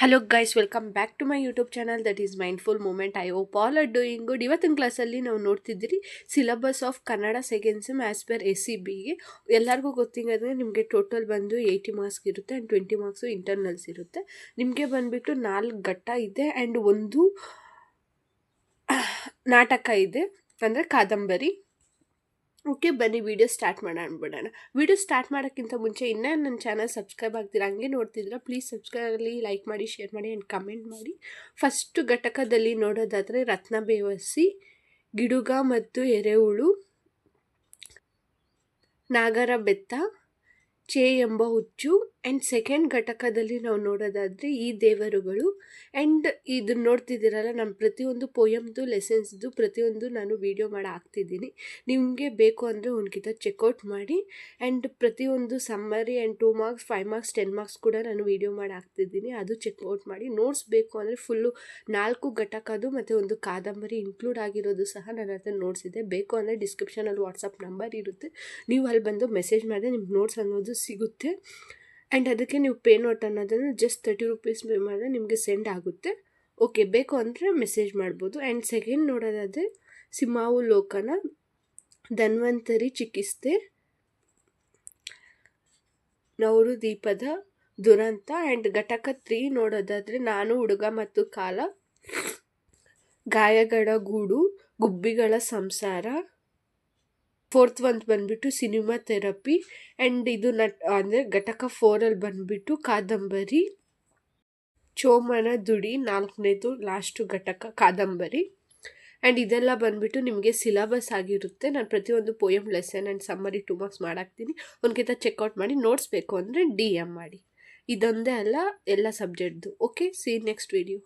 Hello guys, welcome back to my YouTube channel that is mindful moment. I hope all are doing good. ಇವತ್ತಿನ ಕ್ಲಾಸಲ್ಲಿ ನಾವು ನೋಡ್ತಿದ್ದೀರಿ syllabus of Kannada second sem as per SCBಗೆ. ಎಲ್ಲರಿಗೂ ಗೊತ್ತಿರೋದ್ರೆ ನಿಮಗೆ ಟೋಟಲ್ ಬಂದು 80 ಮಾರ್ಕ್ಸ್ ಇರುತ್ತೆ ಆ್ಯಂಡ್ 20 ಮಾರ್ಕ್ಸು ಇಂಟರ್ನಲ್ಸ್ ಇರುತ್ತೆ. ನಿಮಗೆ ಬಂದುಬಿಟ್ಟು 4 ಘಟ್ಟ ಇದೆ ಆ್ಯಂಡ್ ಒಂದು ನಾಟಕ ಇದೆ, ಅಂದರೆ ಕಾದಂಬರಿ. ಓಕೆ, ಬನ್ನಿ ವಿಡಿಯೋ ಸ್ಟಾರ್ಟ್ ಮಾಡೋಣ. ವಿಡಿಯೋ ಸ್ಟಾರ್ಟ್ ಮಾಡೋಕ್ಕಿಂತ ಮುಂಚೆ ಇನ್ನೂ ನನ್ನ ಚಾನಲ್ ಸಬ್ಸ್ಕ್ರೈಬ್ ಆಗ್ತೀರಾ, ಹಂಗೆ ನೋಡ್ತಿದ್ದೀರಾ, ಪ್ಲೀಸ್ ಸಬ್ಸ್ಕ್ರೈಬಲ್ಲಿ ಲೈಕ್ ಮಾಡಿ, ಶೇರ್ ಮಾಡಿ ಆ್ಯಂಡ್ ಕಮೆಂಟ್ ಮಾಡಿ. ಫಸ್ಟ್ ಘಟಕದಲ್ಲಿ ನೋಡೋದಾದರೆ ರತ್ನ ಬೇವಸಿ, ಗಿಡುಗ ಮತ್ತು ಎರೆಹುಳು, ನಾಗರ ಬೆತ್ತ, ಚೇ ಎಂಬ ಹುಚ್ಚು. ಆ್ಯಂಡ್ ಸೆಕೆಂಡ್ ಘಟಕದಲ್ಲಿ ನಾವು ನೋಡೋದಾದರೆ ಈ ದೇವರುಗಳು. ಆ್ಯಂಡ್ ಇದನ್ನು ನೋಡ್ತಿದ್ದೀರಲ್ಲ, ನಾನು ಪ್ರತಿಯೊಂದು ಪೋಯಮ್ದು ಲೆಸನ್ಸ್ದು ಪ್ರತಿಯೊಂದು ನಾನು ವೀಡಿಯೋ ಮಾಡಿ ಹಾಕ್ತಿದ್ದೀನಿ. ನಿಮಗೆ ಬೇಕು ಅಂದರೆ ಒಂದ್ಕಿತ ಚೆಕ್ಔಟ್ ಮಾಡಿ. ಆ್ಯಂಡ್ ಪ್ರತಿಯೊಂದು summary and 2 marks, 5 marks, 10 marks ಕೂಡ ನಾನು ವೀಡಿಯೋ ಮಾಡಿ ಹಾಕ್ತಿದ್ದೀನಿ, ಅದು ಚೆಕ್ಔಟ್ ಮಾಡಿ. ನೋಟ್ಸ್ ಬೇಕು ಅಂದರೆ ಫುಲ್ಲು 4 ಘಟಕದ್ದು ಮತ್ತು ಒಂದು ಕಾದಂಬರಿ ಇನ್ಕ್ಲೂಡ್ ಆಗಿರೋದು ಸಹ ನನ್ನ ಹತ್ರ ನೋಟ್ಸ್ ಇದೆ. ಬೇಕು ಅಂದರೆ ಡಿಸ್ಕ್ರಿಪ್ಷನಲ್ಲಿ ವಾಟ್ಸಪ್ ನಂಬರ್ ಇರುತ್ತೆ, ನೀವು ಅಲ್ಲಿ ಬಂದು ಮೆಸೇಜ್ ಮಾಡಿದ್ರೆ ನಿಮ್ಗೆ ನೋಟ್ಸ್ ಅನ್ನೋದು ಸಿಗುತ್ತೆ. ಆ್ಯಂಡ್ ಅದಕ್ಕೆ ನೀವು ಪೇ ನೋಟ್ ಅನ್ನೋದನ್ನು ಜಸ್ಟ್ 30 ರೂಪೀಸ್ ಪೇ ಮಾಡಿದ್ರೆ ನಿಮಗೆ ಸೆಂಡ್ ಆಗುತ್ತೆ. ಓಕೆ, ಬೇಕು ಅಂದರೆ ಮೆಸೇಜ್ ಮಾಡ್ಬೋದು. ಆ್ಯಂಡ್ ಸೆಕೆಂಡ್ ನೋಡೋದಾದರೆ ಸಿಂಹಾವಲೋಕನ, ಧನ್ವಂತರಿ ಚಿಕಿತ್ಸೆ, ನವರುದೀಪದ ದುರಂತ. ಆ್ಯಂಡ್ ಘಟಕ 3 ನೋಡೋದಾದರೆ ನಾನು, ಹುಡುಗ ಮತ್ತು ಕಾಲ, ಗಾಯಗಳ ಗೂಡು, ಗುಬ್ಬಿಗಳ ಸಂಸಾರ. ಫೋರ್ತ್ ಒಂದು ಬಂದುಬಿಟ್ಟು ಸಿನಿಮಾ ಥೆರಪಿ. ಆ್ಯಂಡ್ ಇದು ಅಂದರೆ ಘಟಕ 4ಅಲ್ಲಿ ಬಂದುಬಿಟ್ಟು ಕಾದಂಬರಿ, ಚೋಮನ ದುಡಿ. 4ನೇದು ಲಾಸ್ಟು ಘಟಕ ಕಾದಂಬರಿ. ಆ್ಯಂಡ್ ಇದೆಲ್ಲ ಬಂದುಬಿಟ್ಟು ನಿಮಗೆ ಸಿಲಬಸ್ ಆಗಿರುತ್ತೆ. ನಾನು ಪ್ರತಿಯೊಂದು poem lesson and summary 2 marks ಮಾಡಾಕ್ತೀನಿ. ಒಂದ್ಕಿತ ಚೆಕ್ಔಟ್ ಮಾಡಿ. ನೋಟ್ಸ್ ಬೇಕು ಅಂದರೆ DM ಮಾಡಿ. ಇದೊಂದೇ ಅಲ್ಲ, ಎಲ್ಲ ಸಬ್ಜೆಕ್ಟ್ದು. Okay, see next video.